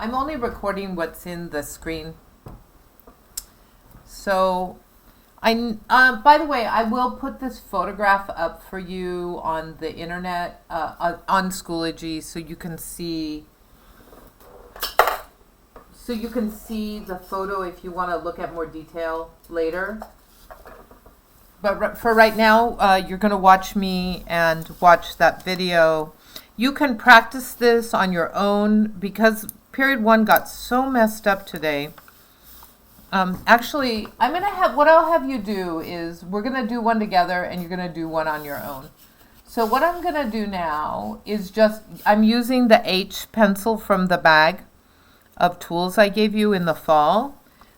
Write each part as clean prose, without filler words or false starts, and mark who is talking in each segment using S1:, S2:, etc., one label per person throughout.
S1: I'm only recording what's in the screen. So, by the way, I will put this photograph up for you on the internet, on Schoology, so you can see. So you can see the photo if you want to look at more detail later. But for right now, you're going to watch me and watch that video. You can practice this on your own because period 1 got so messed up today. Actually, what I'll have you do is we're going to do one together and you're going to do one on your own. So what I'm going to do now is I'm using the H pencil from the bag of tools I gave you in the fall.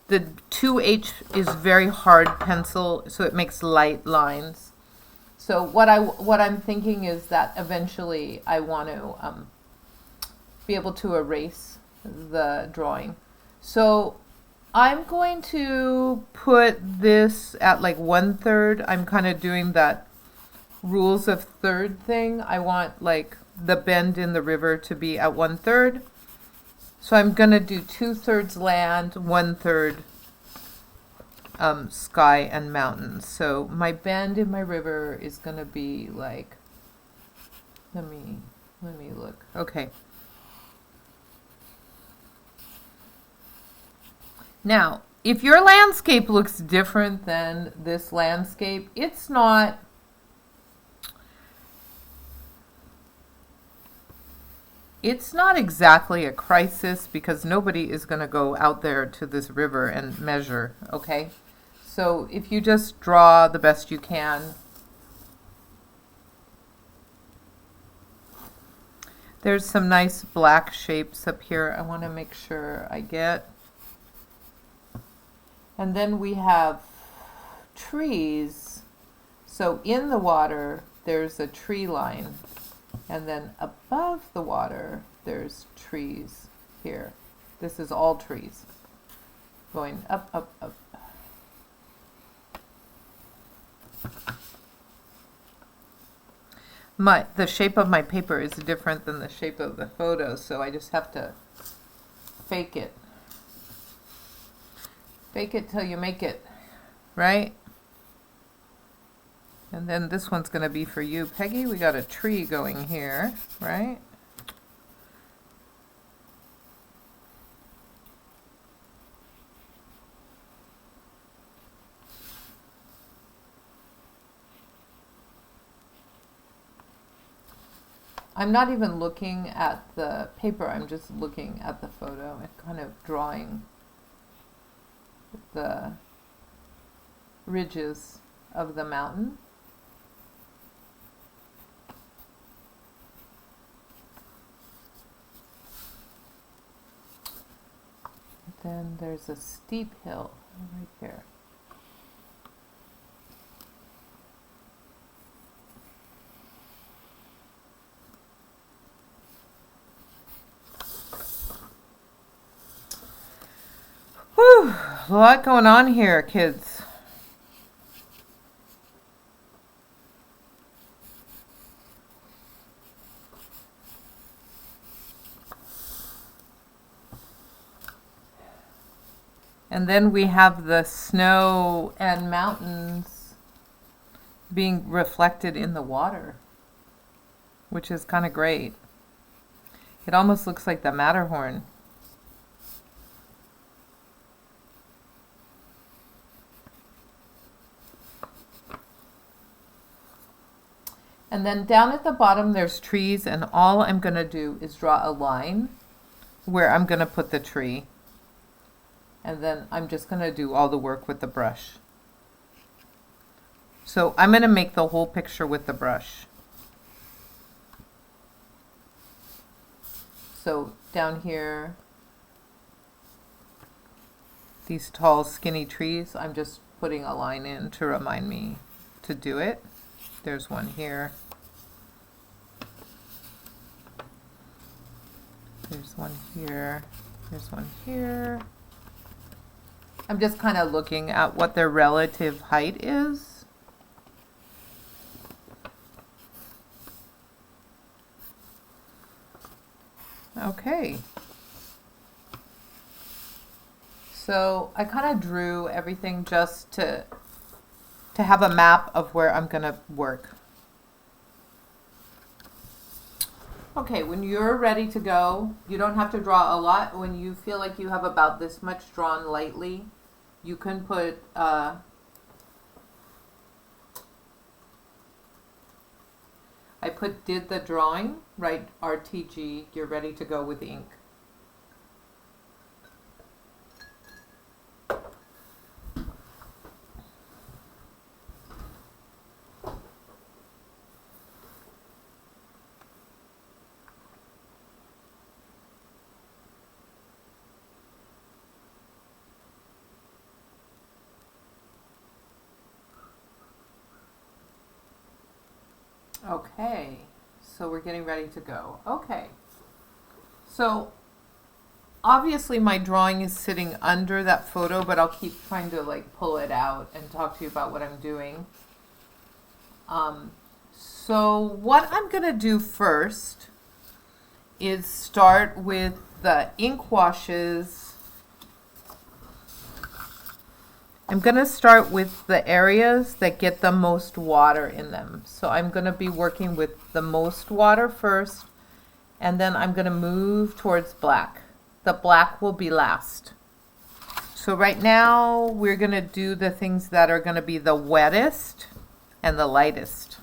S1: The 2H is very hard pencil, so it makes light lines. So what I'm thinking is that eventually I want to be able to erase the drawing. So I'm going to put this at like 1/3. I'm kind of doing that rules of third thing. I want like the bend in the river to be at 1/3. So I'm going to do 2/3 land, 1/3 sky and mountains. So my bend in my river is going to be like, let me look. Okay. Now, if your landscape looks different than this landscape, it's not exactly a crisis because nobody is going to go out there to this river and measure, okay? So if you just draw the best you can. There's some nice black shapes up here I want to make sure I get. And then we have trees. So in the water, there's a tree line. And then above the water, there's trees here. This is all trees going up, up, up. The shape of my paper is different than the shape of the photo, so I just have to fake it. Fake it till you make it, right? And then this one's going to be for you, Peggy. We got a tree going here, right? I'm not even looking at the paper. I'm just looking at the photo and kind of drawing the ridges of the mountain. Then there's a steep hill right here. Whew, a lot going on here, kids. And then we have the snow and mountains being reflected in the water, which is kind of great. It almost looks like the Matterhorn. And then down at the bottom there's trees, and all I'm going to do is draw a line where I'm going to put the tree. And then I'm just going to do all the work with the brush. So I'm going to make the whole picture with the brush. So down here, these tall skinny trees, I'm just putting a line in to remind me to do it. There's one here. There's one here. There's one here. I'm just kind of looking at what their relative height is. Okay. So I kind of drew everything just to have a map of where I'm going to work. Okay, when you're ready to go, you don't have to draw a lot. When you feel like you have about this much drawn lightly, you can put did the drawing, right, RTG, you're ready to go with ink. Okay, so we're getting ready to go. Okay, so obviously my drawing is sitting under that photo, but I'll keep trying to like pull it out and talk to you about what I'm doing. So what I'm gonna do first is start with the ink washes. I'm going to start with the areas that get the most water in them. So I'm going to be working with the most water first, and then I'm going to move towards black. The black will be last. So right now we're going to do the things that are going to be the wettest and the lightest.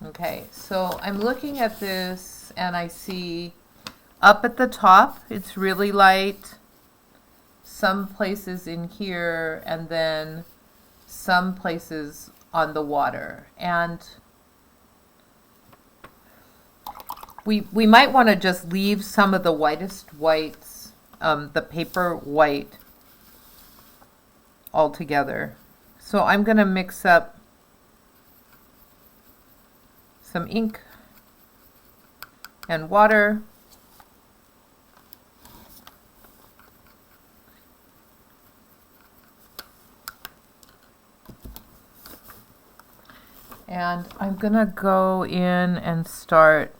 S1: Okay, so I'm looking at this and I see up at the top it's really light. Some places in here, and then some places on the water. And we might want to just leave some of the whitest whites, the paper white, all together. So I'm going to mix up some ink and water. And I'm going to go in and start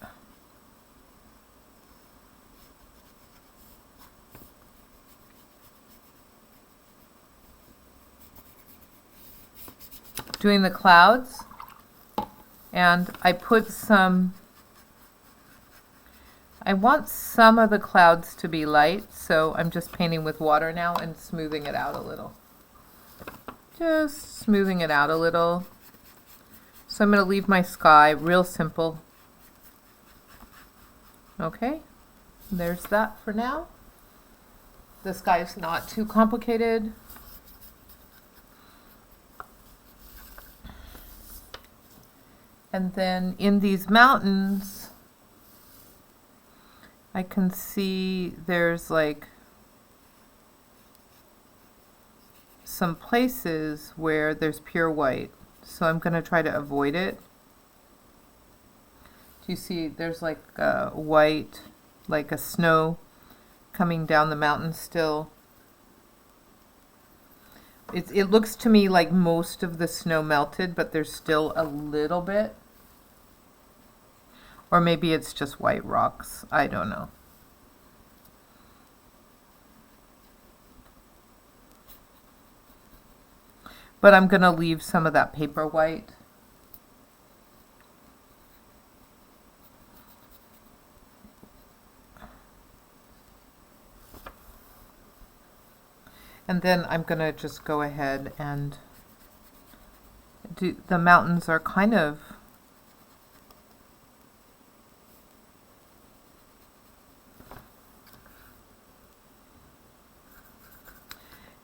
S1: doing the clouds. And I want some of the clouds to be light, so I'm just painting with water now and smoothing it out a little. Just smoothing it out a little. So I'm going to leave my sky real simple. Okay, there's that for now. The sky is not too complicated. And then in these mountains, I can see there's like some places where there's pure white. So I'm going to try to avoid it. Do you see there's like white, like a snow coming down the mountain still? It looks to me like most of the snow melted, but there's still a little bit. Or maybe it's just white rocks. I don't know. But I'm going to leave some of that paper white. And then I'm going to just go ahead and do, the mountains are kind of,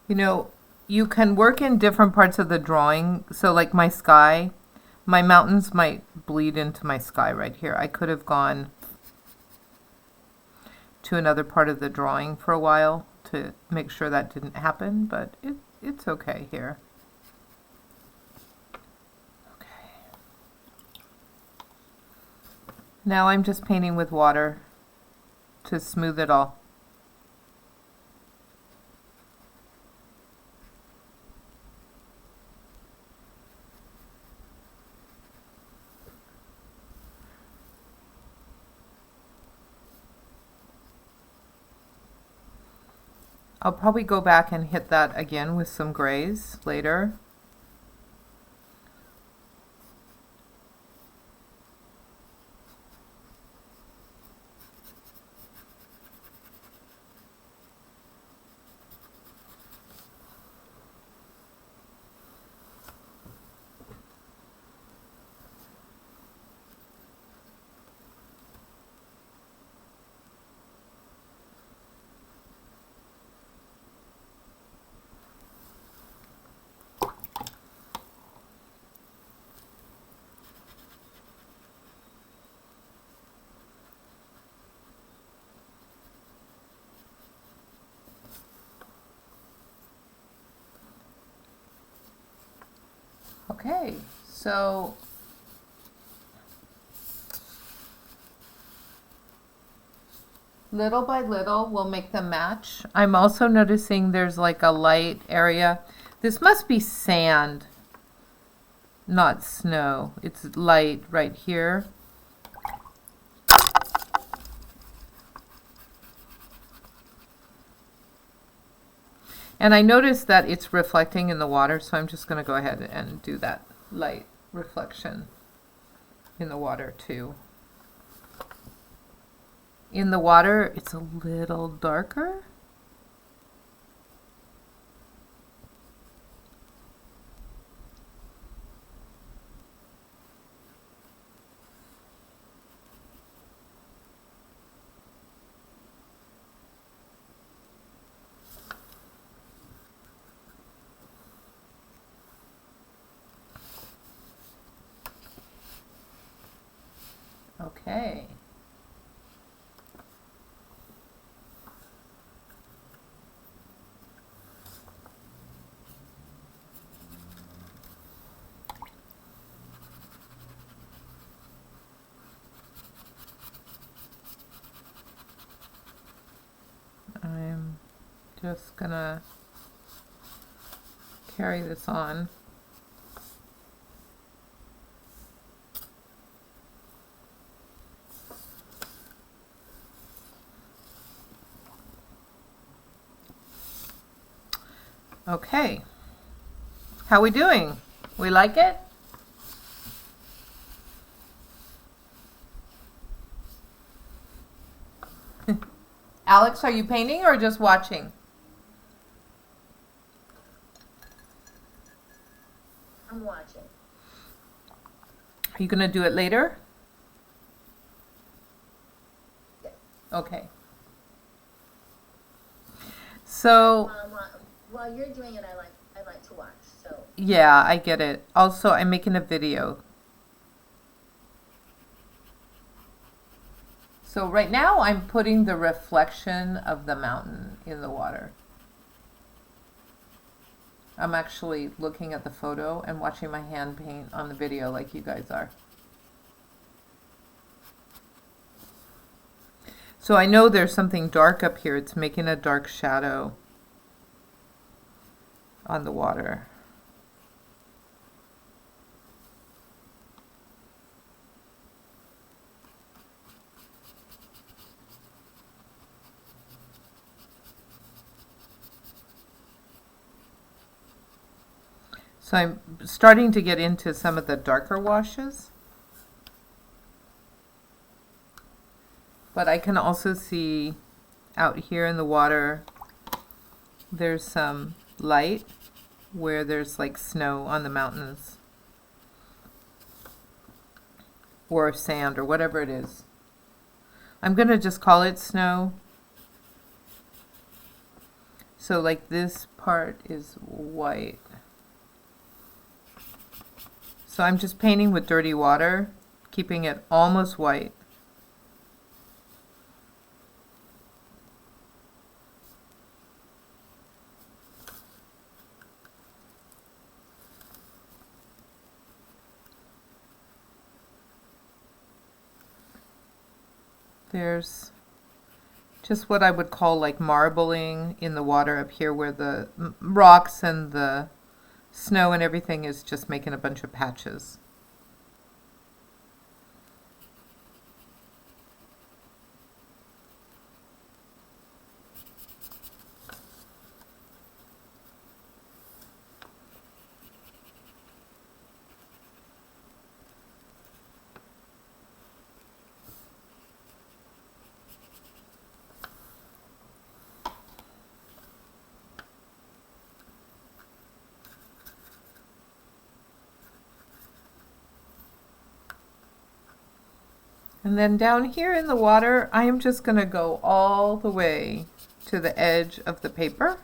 S1: you know, you can work in different parts of the drawing. So like my sky, my mountains might bleed into my sky right here. I could have gone to another part of the drawing for a while to make sure that didn't happen, but it's okay here. Okay. Now I'm just painting with water to smooth it all. I'll probably go back and hit that again with some grays later. Okay, so little by little we'll make them match. I'm also noticing there's like a light area. This must be sand, not snow. It's light right here. And I noticed that it's reflecting in the water, so I'm just going to go ahead and do that light reflection in the water too. In the water, it's a little darker. Okay. I'm just gonna carry this on. Okay, how we doing? We like it? Alex, are you painting or just watching?
S2: I'm watching.
S1: Are you gonna do it later?
S2: Yes.
S1: Okay. So
S2: While you're doing it, I like to watch. So
S1: yeah, I get it. Also, I'm making a video. So right now I'm putting the reflection of the mountain in the water. I'm actually looking at the photo and watching my hand paint on the video like you guys are. So I know there's something dark up here. It's making a dark shadow on the water. So I'm starting to get into some of the darker washes. But I can also see out here in the water, there's some light where there's like snow on the mountains. Or sand or whatever it is. I'm going to just call it snow. So like this part is white. So I'm just painting with dirty water, keeping it almost white. There's just what I would call like marbling in the water up here where the rocks and the snow and everything is just making a bunch of patches. And then down here in the water, I am just going to go all the way to the edge of the paper.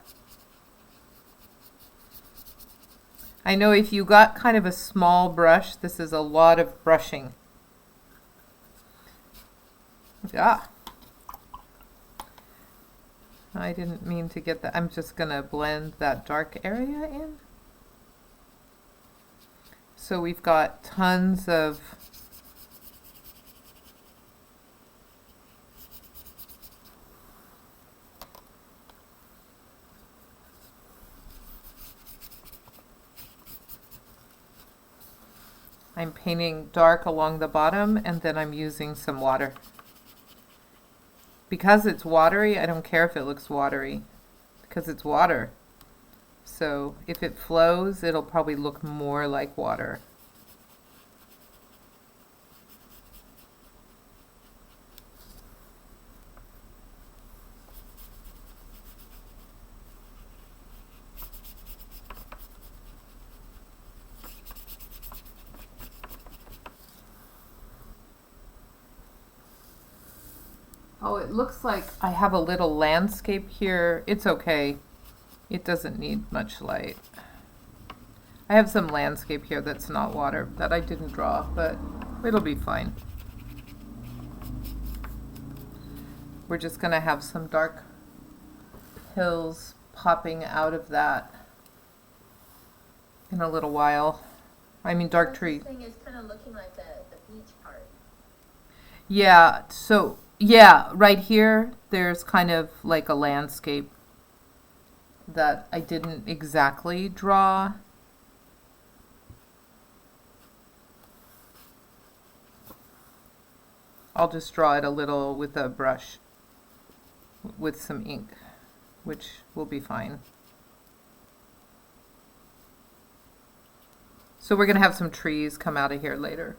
S1: I know if you got kind of a small brush, this is a lot of brushing. Ah, I didn't mean to get that. I'm just going to blend that dark area in. So we've got tons of I'm painting dark along the bottom, and then I'm using some water. Because it's watery, I don't care if it looks watery, because it's water. So if it flows, it'll probably look more like water. Oh, it looks like I have a little landscape here. It's okay. It doesn't need much light. I have some landscape here that's not water that I didn't draw, but it'll be fine. We're just going to have some dark hills popping out of that in a little while. I mean, dark trees.
S2: This thing is kind of looking like the beach part.
S1: Yeah, so yeah, right here, there's kind of like a landscape that I didn't exactly draw. I'll just draw it a little with a brush with some ink, which will be fine. So we're going to have some trees come out of here later.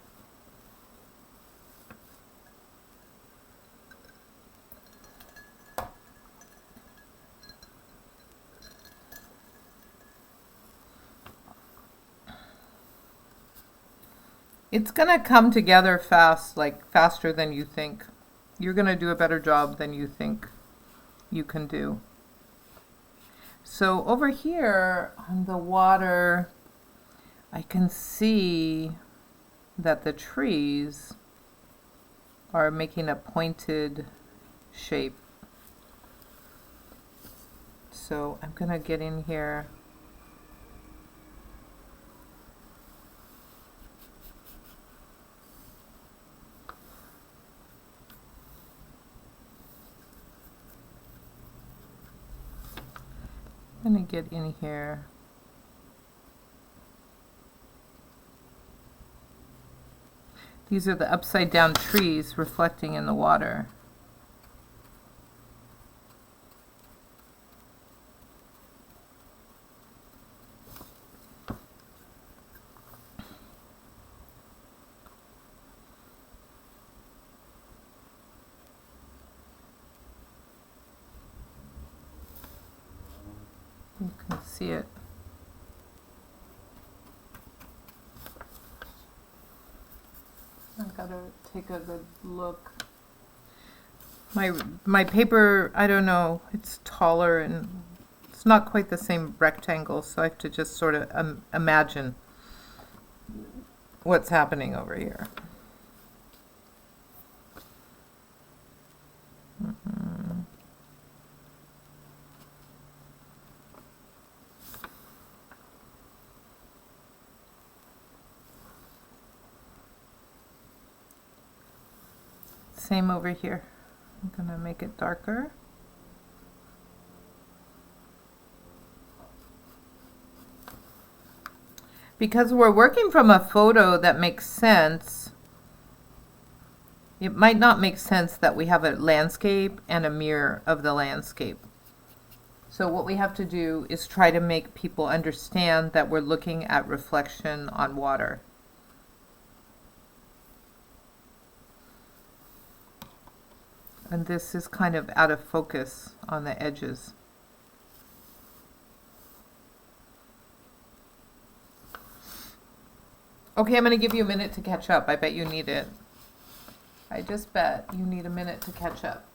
S1: It's going to come together fast, like faster than you think. You're going to do a better job than you think you can do. So over here on the water, I can see that the trees are making a pointed shape. So I'm going to get in here. I'm going to get in here. These are the upside down trees reflecting in the water. You can see it. I gotta take a good look. My paper, I don't know, it's taller and it's not quite the same rectangle, so I have to just sort of imagine what's happening over here. Same over here. I'm gonna make it darker. Because we're working from a photo that makes sense, it might not make sense that we have a landscape and a mirror of the landscape. So what we have to do is try to make people understand that we're looking at reflection on water. And this is kind of out of focus on the edges. Okay, I'm going to give you a minute to catch up. I bet you need it. I just bet you need a minute to catch up.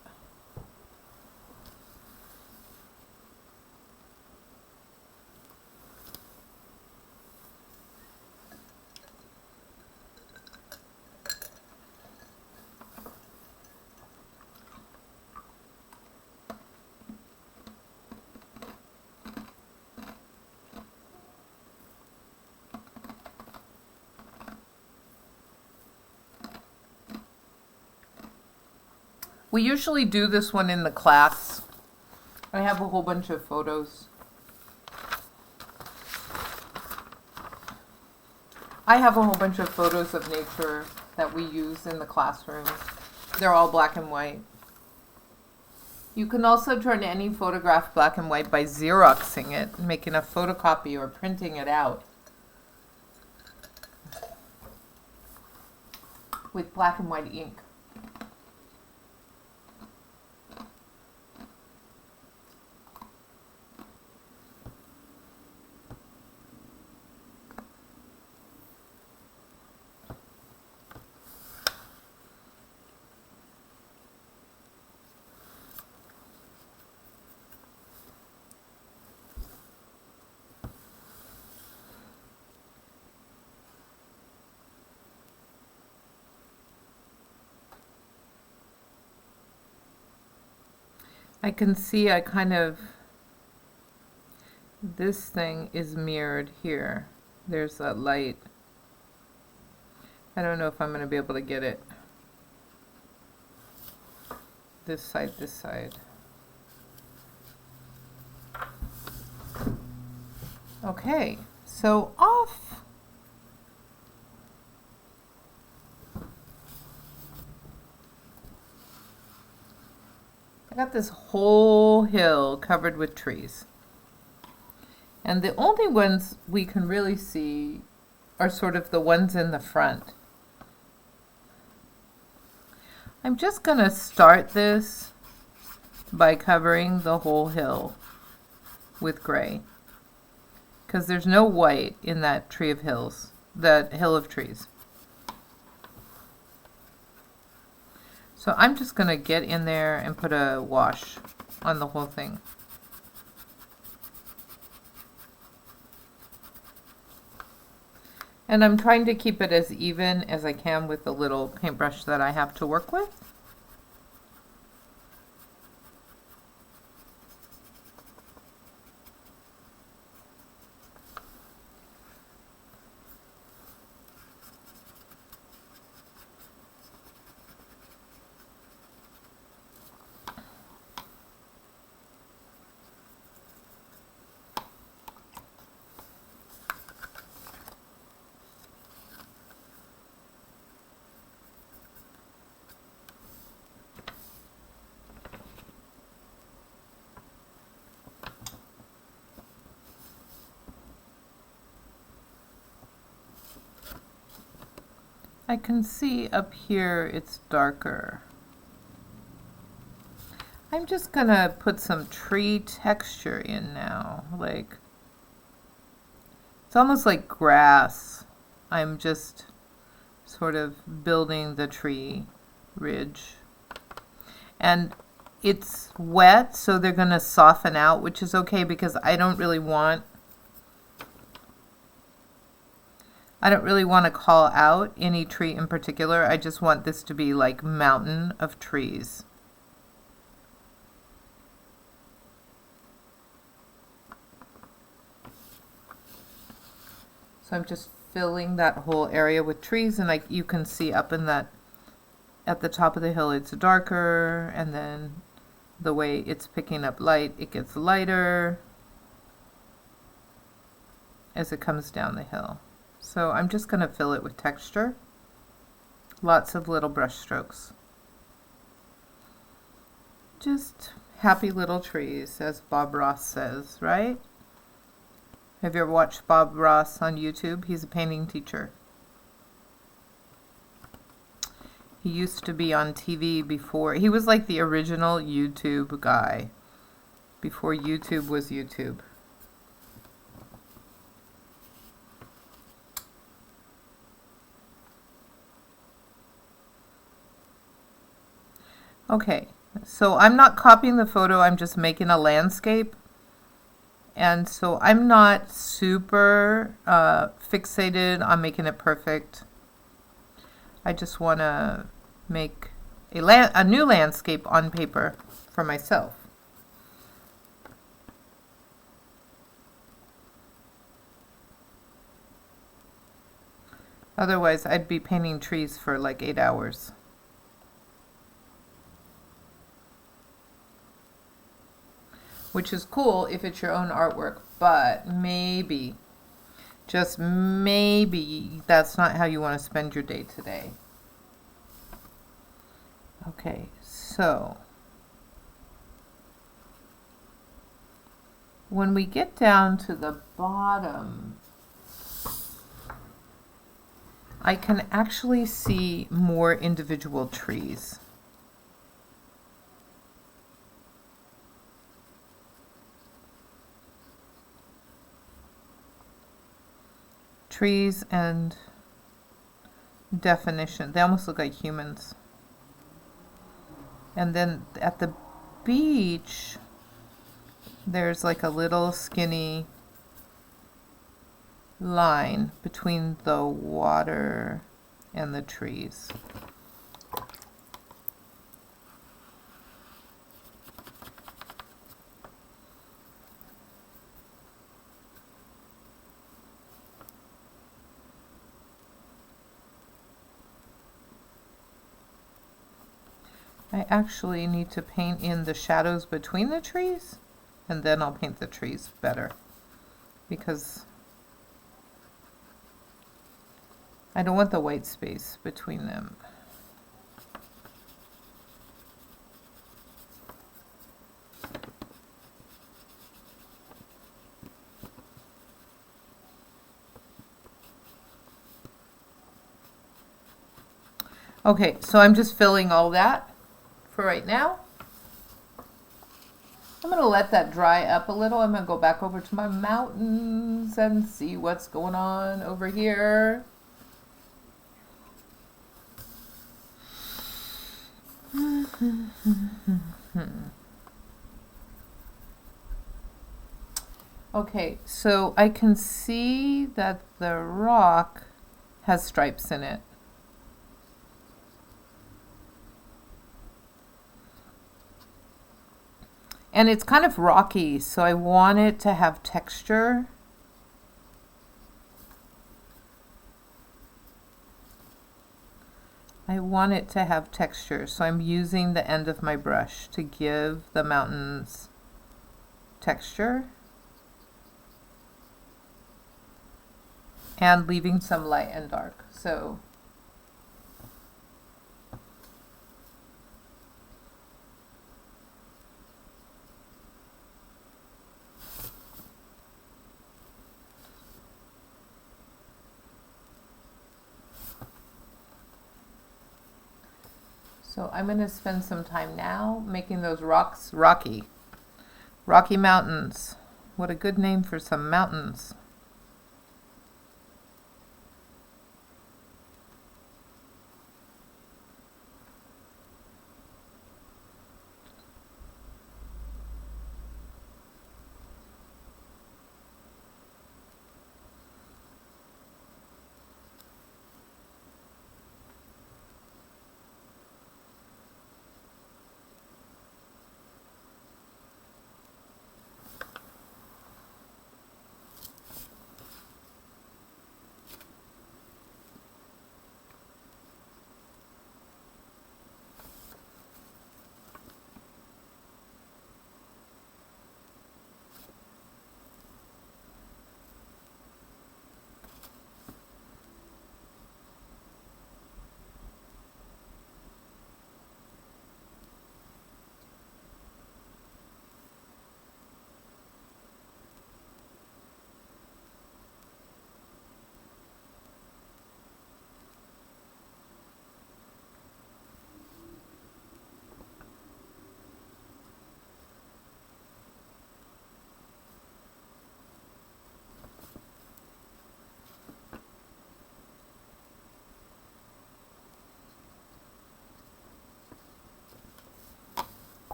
S1: We usually do this one in the class. I have a whole bunch of photos. I have a whole bunch of photos of nature that we use in the classroom. They're all black and white. You can also turn any photograph black and white by Xeroxing it, making a photocopy or printing it out with black and white ink. I can see this thing is mirrored here. There's that light. I don't know if I'm going to be able to get it. This side, this side. Okay, so off. I got this whole hill covered with trees. And the only ones we can really see are sort of the ones in the front. I'm just going to start this by covering the whole hill with gray, because there's no white in that tree of hills, that hill of trees. So I'm just going to get in there and put a wash on the whole thing. And I'm trying to keep it as even as I can with the little paintbrush that I have to work with. I can see up here it's darker. I'm just gonna put some tree texture in now, like it's almost like grass. I'm just sort of building the tree ridge. And it's wet, so they're gonna soften out, which is okay because I don't really want to call out any tree in particular. I just want this to be like mountain of trees. So I'm just filling that whole area with trees, and like you can see up in that, at the top of the hill it's darker, and then the way it's picking up light, it gets lighter as it comes down the hill. So I'm just going to fill it with texture. Lots of little brush strokes. Just happy little trees, as Bob Ross says, right? Have you ever watched Bob Ross on YouTube? He's a painting teacher. He used to be on TV before. He was like the original YouTube guy, before YouTube was YouTube. Okay, so I'm not copying the photo, I'm just making a landscape. And so I'm not super fixated on making it perfect. I just want to make a new landscape on paper for myself. Otherwise, I'd be painting trees for like 8 hours. Which is cool if it's your own artwork, but maybe, just maybe, that's not how you want to spend your day today. Okay, so when we get down to the bottom, I can actually see more individual trees. Trees and definition. They almost look like humans. And then at the beach, there's like a little skinny line between the water and the trees. I actually need to paint in the shadows between the trees, and then I'll paint the trees better, because I don't want the white space between them. Okay, so I'm just filling all that for right now. I'm going to let that dry up a little. I'm going to go back over to my mountains and see what's going on over here. Okay, so I can see that the rock has stripes in it. And it's kind of rocky, so I want it to have texture. I want it to have texture, so I'm using the end of my brush to give the mountains texture. And leaving some light and dark. So I'm going to spend some time now making those rocks rocky. Rocky Mountains. What a good name for some mountains.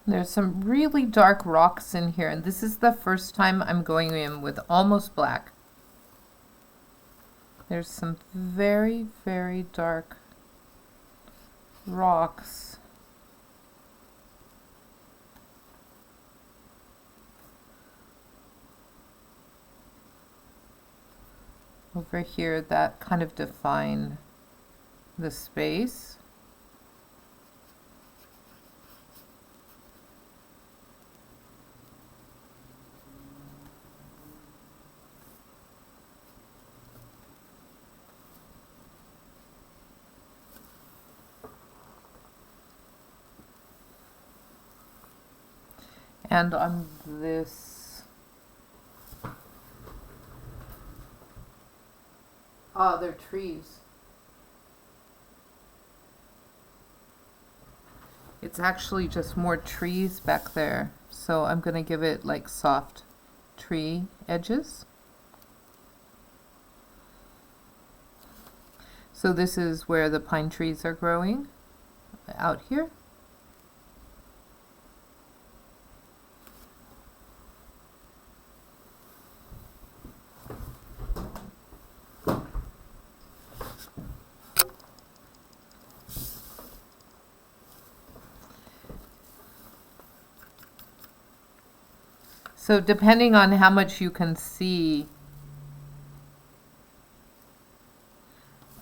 S1: There's some really dark rocks in here, and this is the first time I'm going in with almost black. There's some very, very dark rocks. Over here that kind of define the space. And on this, oh, they're trees. It's actually just more trees back there. So I'm going to give it like soft tree edges. So this is where the pine trees are growing out here. So depending on how much you can see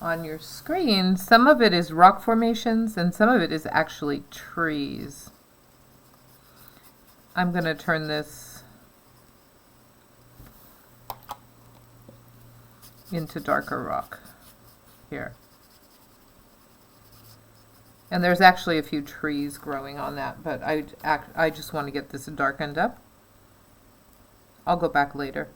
S1: on your screen, some of it is rock formations and some of it is actually trees. I'm going to turn this into darker rock here. And there's actually a few trees growing on that, but I just want to get this darkened up. I'll go back later.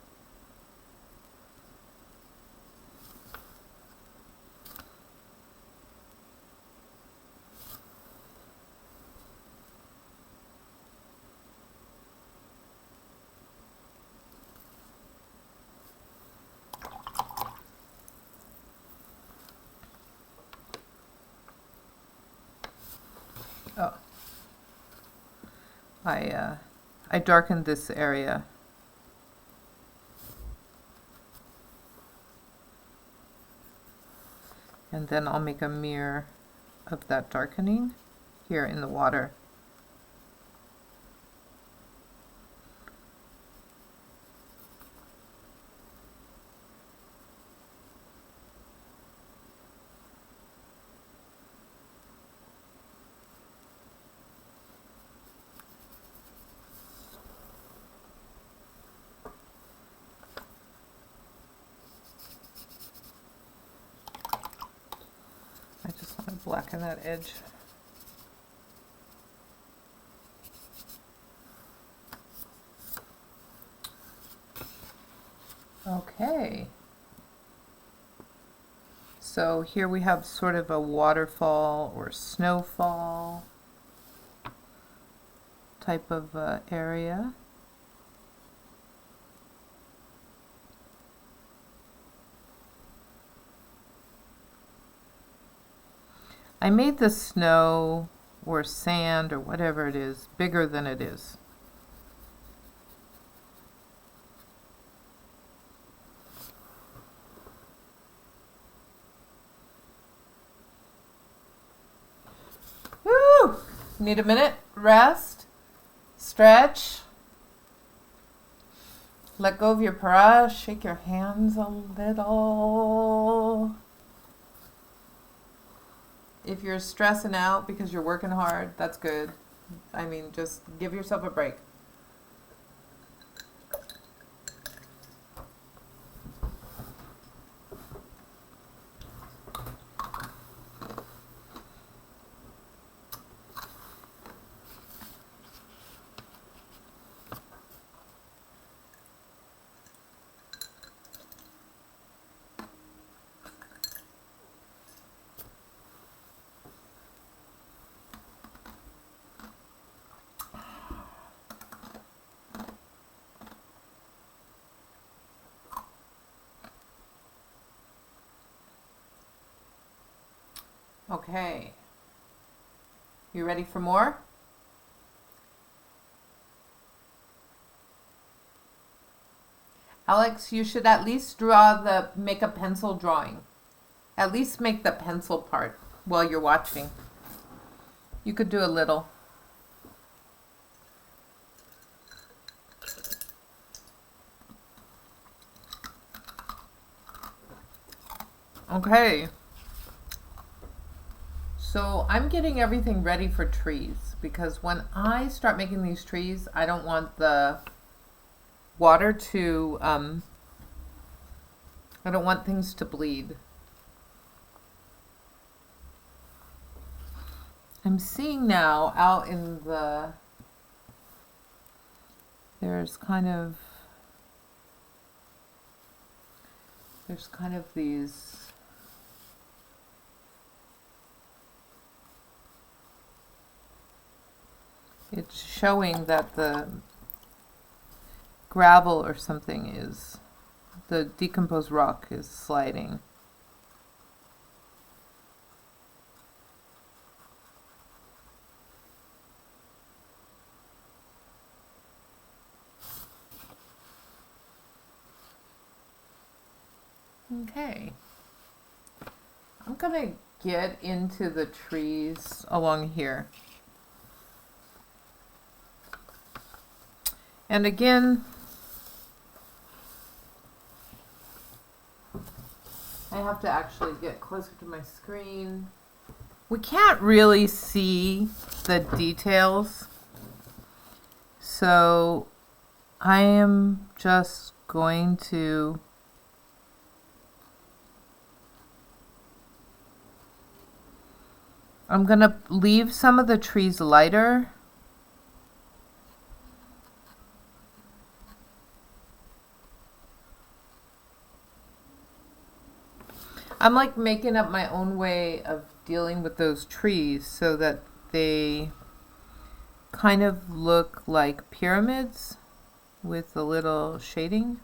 S1: Oh, I darkened this area. And then I'll make a mirror of that darkening here in the water. I just want to blacken that edge. Okay. So here we have sort of a waterfall or snowfall type of area. I made the snow or sand or whatever it is bigger than it is. Woo! Need a minute? Rest? Stretch? Let go of your brush. Shake your hands a little. If you're stressing out because you're working hard, that's good. I mean, just give yourself a break. Okay. You ready for more? Alex, you should at least make a pencil drawing. At least make the pencil part while you're watching. You could do a little. Okay. So I'm getting everything ready for trees because when I start making these trees, I don't want the water to, I don't want things to bleed. I'm seeing now out in there's kind of these it's showing that the gravel or something is, the decomposed rock is sliding. Okay. I'm gonna get into the trees along here. And again, I have to actually get closer to my screen. We can't really see the details, so I am just going to leave some of the trees lighter. I'm like making up my own way of dealing with those trees so that they kind of look like pyramids with a little shading.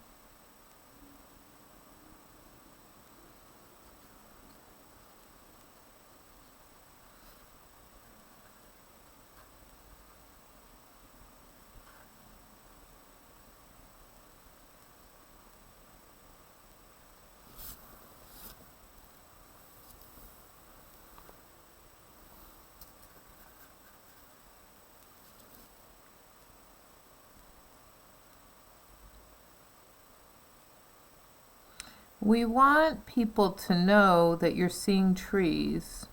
S1: We want people to know that you're seeing trees.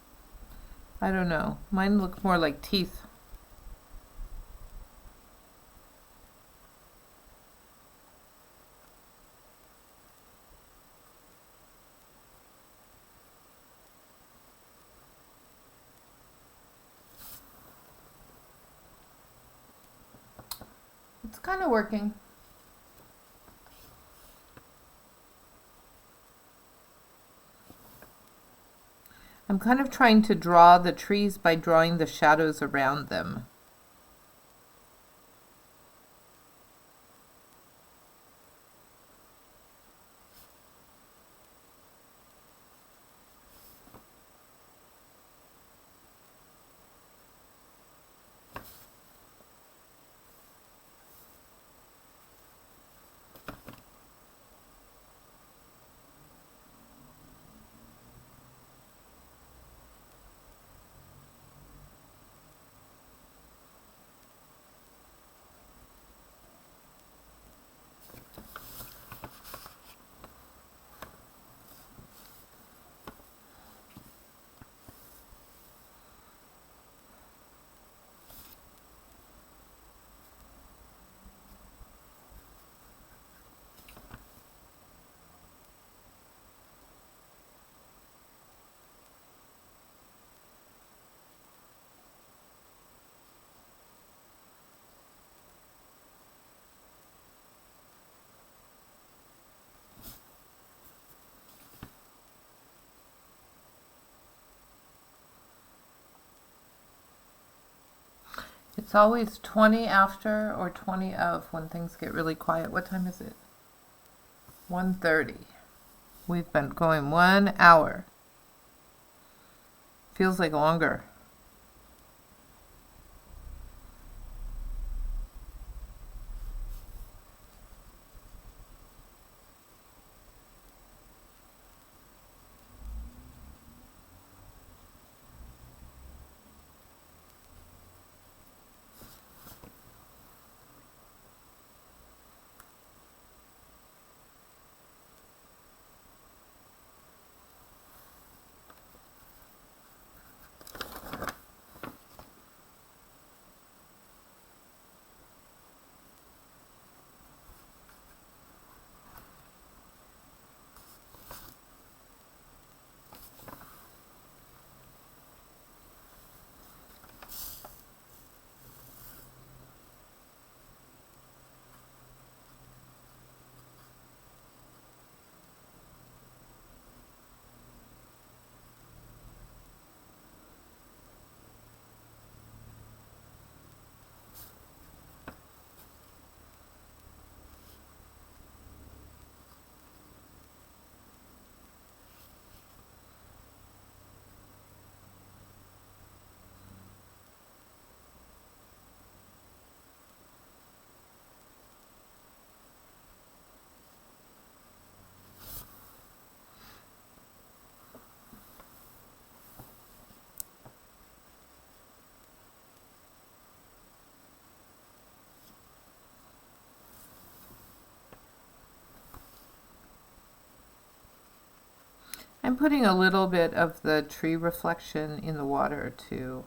S1: I don't know. Mine look more like teeth. It's kind of working. I'm kind of trying to draw the trees by drawing the shadows around them. It's always 20 after or 20 of when things get really quiet. What time is it? 1:30. We've been going 1 hour. Feels like longer. I'm putting a little bit of the tree reflection in the water too.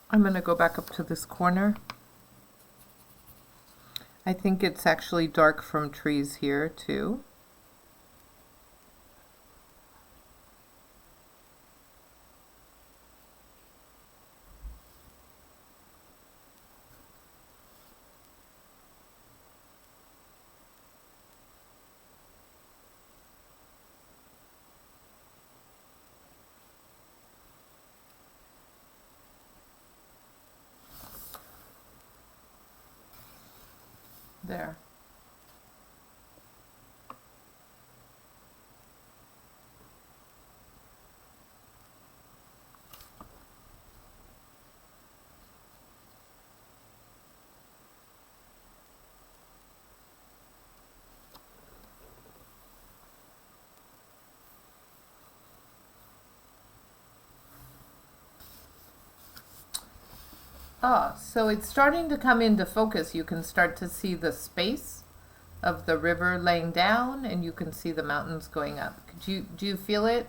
S1: I'm going to go back up to this corner. I think it's actually dark from trees here too. There. So it's starting to come into focus. You can start to see the space of the river laying down, and you can see the mountains going up. Do you feel it?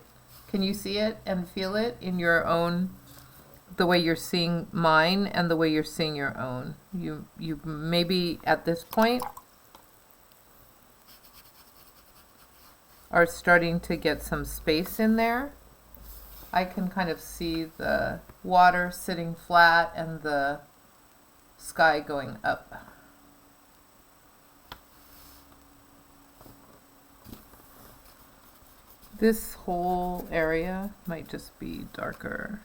S1: Can you see it and feel it in your own, the way you're seeing mine and the way you're seeing your own? You maybe at this point are starting to get some space in there. I can kind of see the water sitting flat and the sky going up. This whole area might just be darker.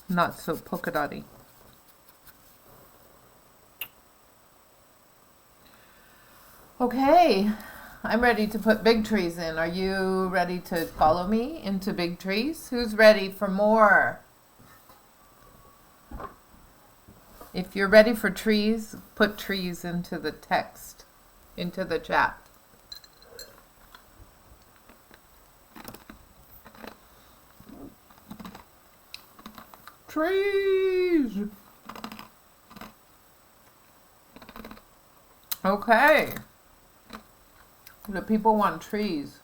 S1: Not so polka dotty. Okay, I'm ready to put big trees in. Are you ready to follow me into big trees? Who's ready for more? If you're ready for trees, put trees into the text, into the chat. Trees! Okay. The people want trees.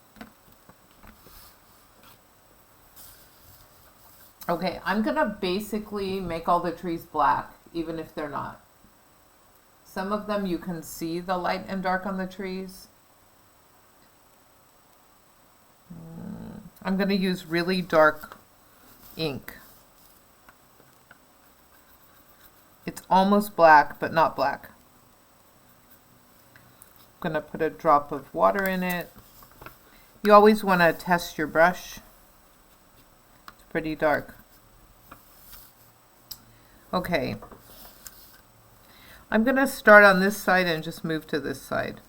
S1: Okay, I'm gonna basically make all the trees black, even if they're not. Some of them you can see the light and dark on the trees. I'm gonna use really dark ink. It's almost black, but not black. I'm gonna put a drop of water in it. You always want to test your brush. It's pretty dark. Okay. I'm gonna start on this side and just move to this side.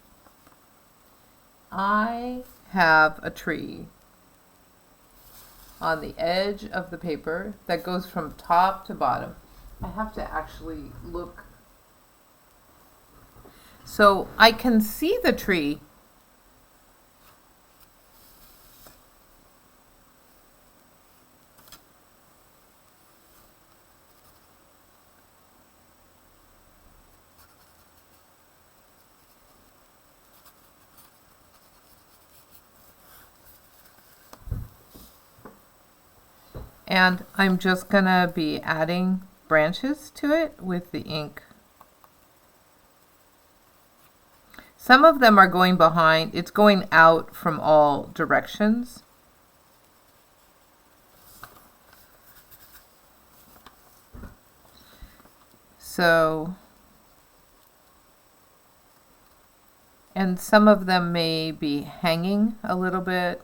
S1: I have a tree on the edge of the paper that goes from top to bottom. I have to actually look. So I can see the tree. And I'm just gonna be adding branches to it with the ink. Some of them are going behind. It's going out from all directions. So, and some of them may be hanging a little bit.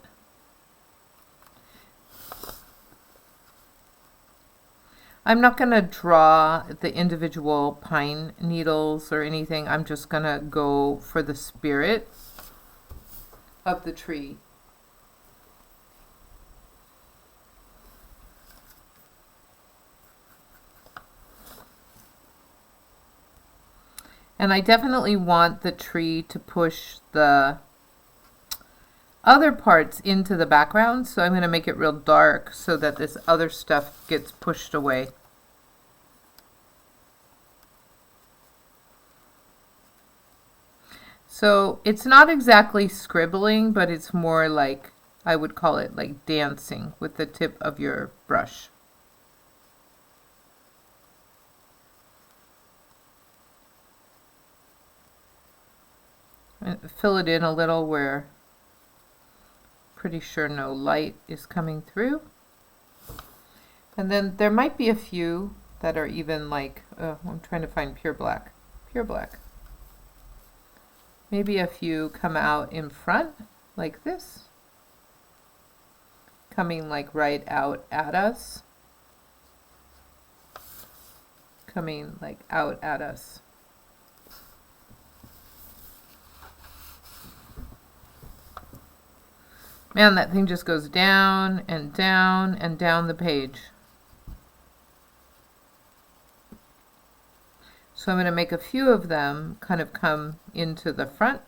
S1: I'm not going to draw the individual pine needles or anything. I'm just going to go for the spirit of the tree. And I definitely want the tree to push the other parts into the background, so I'm going to make it real dark so that this other stuff gets pushed away. So it's not exactly scribbling, but it's more like, I would call it like dancing with the tip of your brush. And fill it in a little where pretty sure no light is coming through. And then there might be a few that are even like, I'm trying to find pure black. Pure black. Maybe a few come out in front like this. Coming like right out at us. Coming like out at us. Man, that thing just goes down and down and down the page. So I'm going to make a few of them kind of come into the front.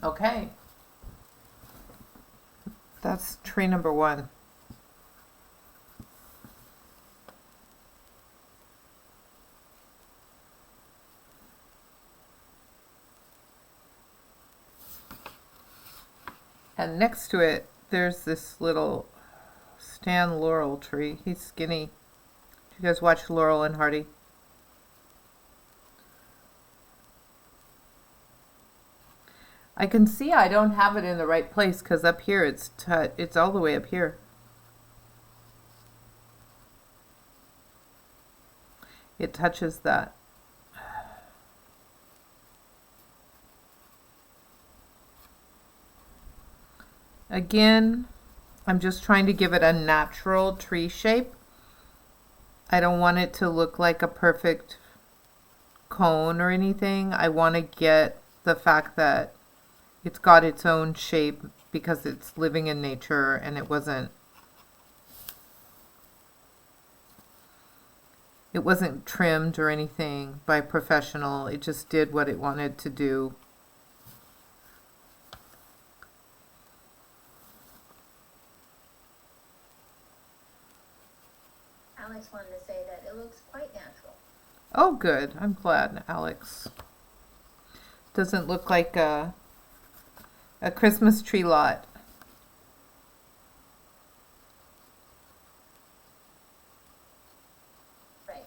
S1: Okay, that's tree number 1. And next to it, there's this little Stan Laurel tree. He's skinny. Do you guys watch Laurel and Hardy? I can see I don't have it in the right place because up here it's all the way up here. It touches that. Again, I'm just trying to give it a natural tree shape. I don't want it to look like a perfect cone or anything. I want to get the fact that it's got its own shape because it's living in nature and it wasn't trimmed or anything by a professional. It just did what it wanted to do.
S2: Alex wanted to say that it looks quite natural.
S1: Oh, good. I'm glad, Alex. Doesn't look like a Christmas tree lot.
S2: Right.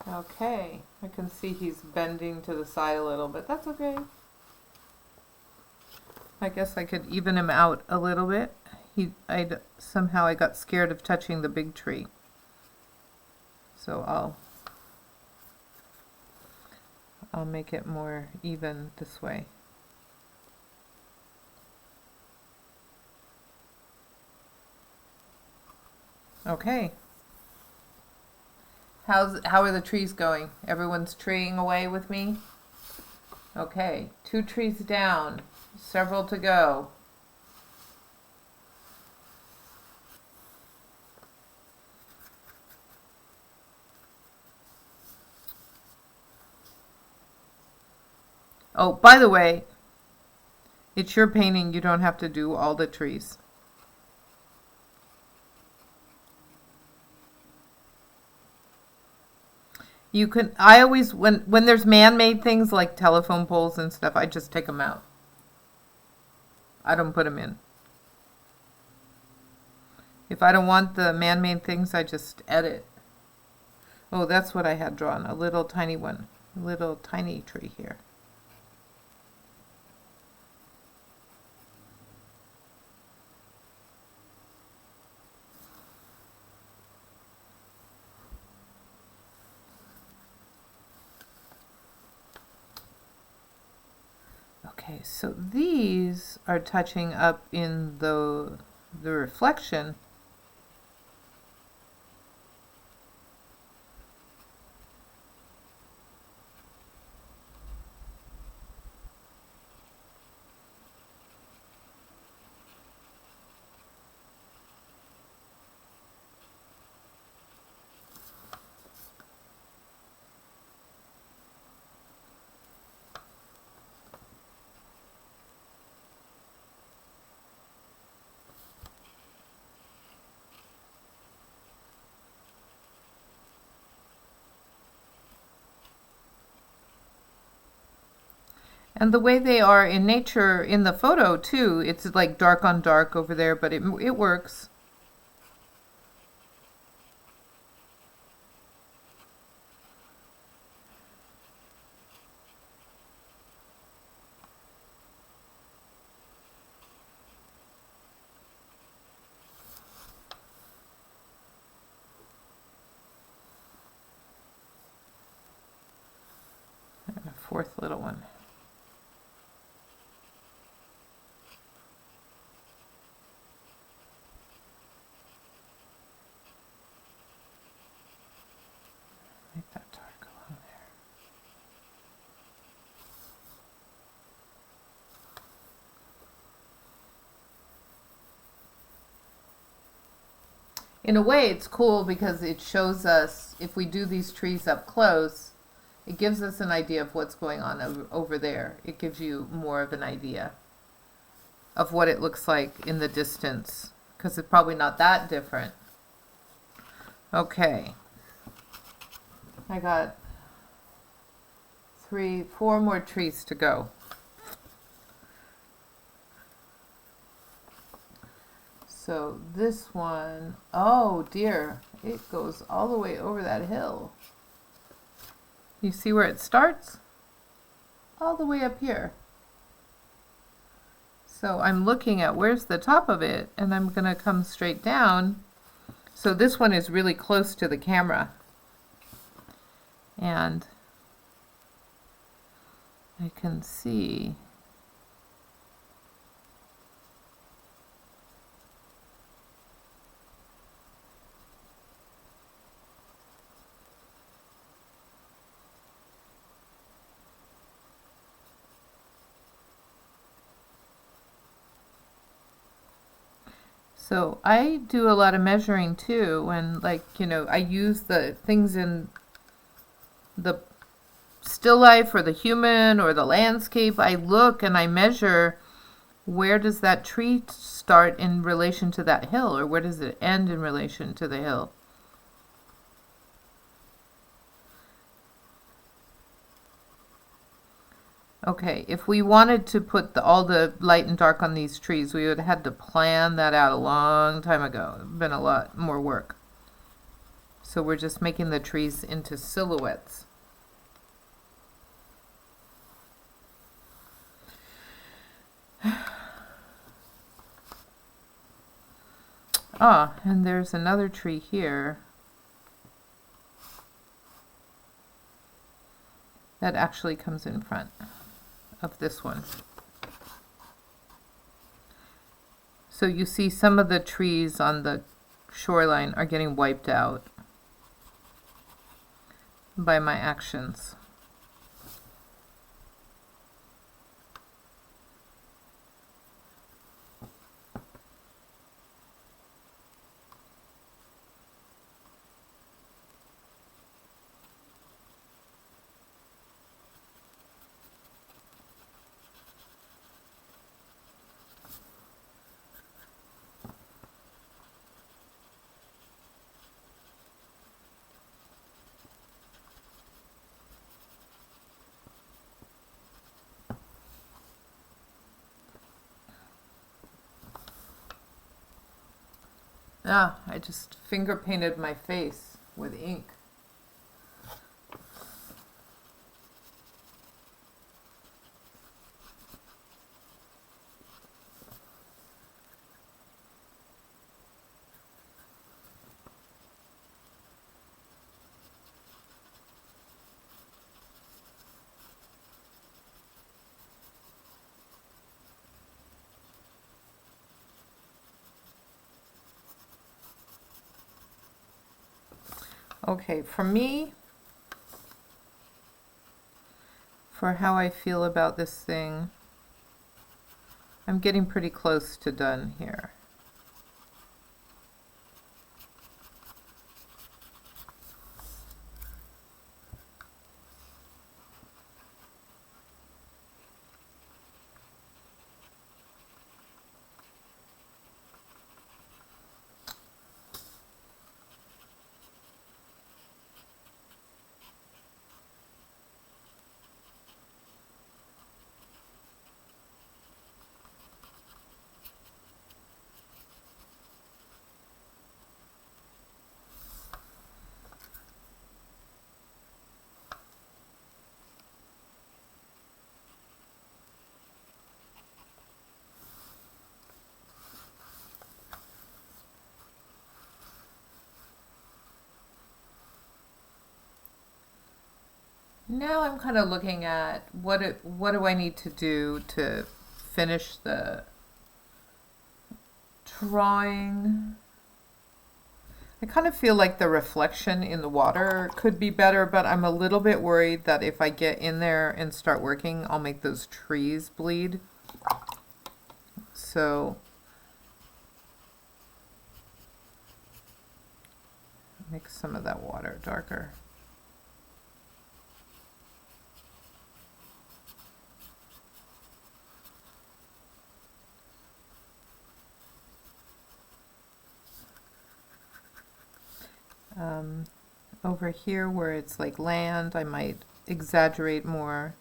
S1: Okay, I can see he's bending to the side a little bit. That's okay. I guess I could even him out a little bit. Somehow I got scared of touching the big tree. So I'll make it more even this way. Okay. How are the trees going? Everyone's treeing away with me? Okay, 2 trees down, several to go. Oh, by the way, it's your painting. You don't have to do all the trees. You can, I always, when there's man-made things like telephone poles and stuff, I just take them out. I don't put them in. If I don't want the man-made things, I just edit. Oh, that's what I had drawn, a little tiny one. A little tiny tree here. Okay, so these are touching up in the reflection. And the way they are in nature in the photo too, it's like dark on dark over there, but it works. And a fourth little one. Make that dark along there. In a way, it's cool because it shows us, if we do these trees up close, it gives us an idea of what's going on over there. It gives you more of an idea of what it looks like in the distance, because it's probably not that different. Okay. I got 4 more trees to go. So this one, oh dear, it goes all the way over that hill. You see where it starts? All the way up here. So I'm looking at where's the top of it, and I'm gonna come straight down. So this one is really close to the camera. And I can see so I do a lot of measuring too, and like, you know, I use the things in the still life or the human or the landscape. I look and I measure, where does that tree start in relation to that hill, or where does it end in relation to the hill? Okay, if we wanted to put all the light and dark on these trees, we would have had to plan that out a long time ago. It would have been a lot more work. So we're just making the trees into silhouettes. Ah, and there's another tree here that actually comes in front of this one. So you see some of the trees on the shoreline are getting wiped out by my actions. Ah, I just finger painted my face with ink. Okay, for me, for how I feel about this thing, I'm getting pretty close to done here. Now I'm kind of looking at what do I need to do to finish the drawing. I kind of feel like the reflection in the water could be better, but I'm a little bit worried that if I get in there and start working, I'll make those trees bleed. So make some of that water darker. Over here where it's like land, I might exaggerate more.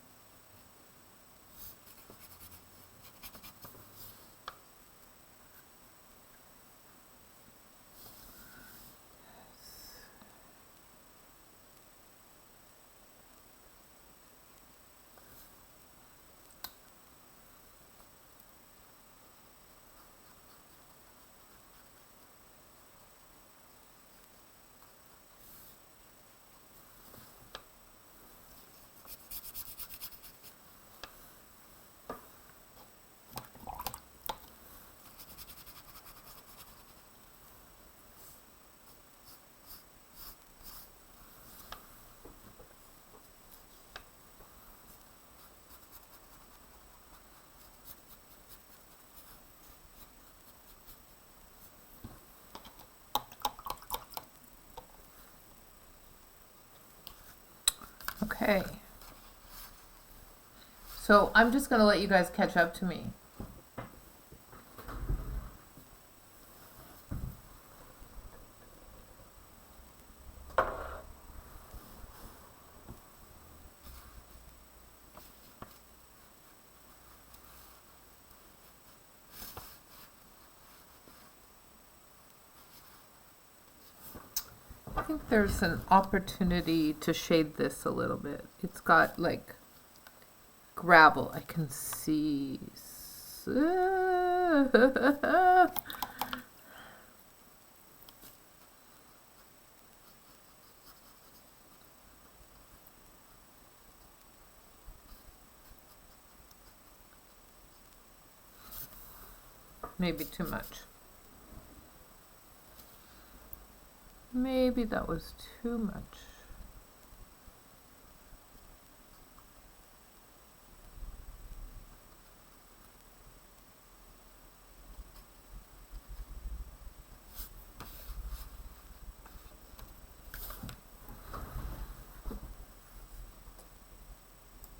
S1: Okay. So I'm just going to let you guys catch up to me. I think there's an opportunity to shade this a little bit. It's got like gravel. I can see. Maybe too much. Maybe that was too much.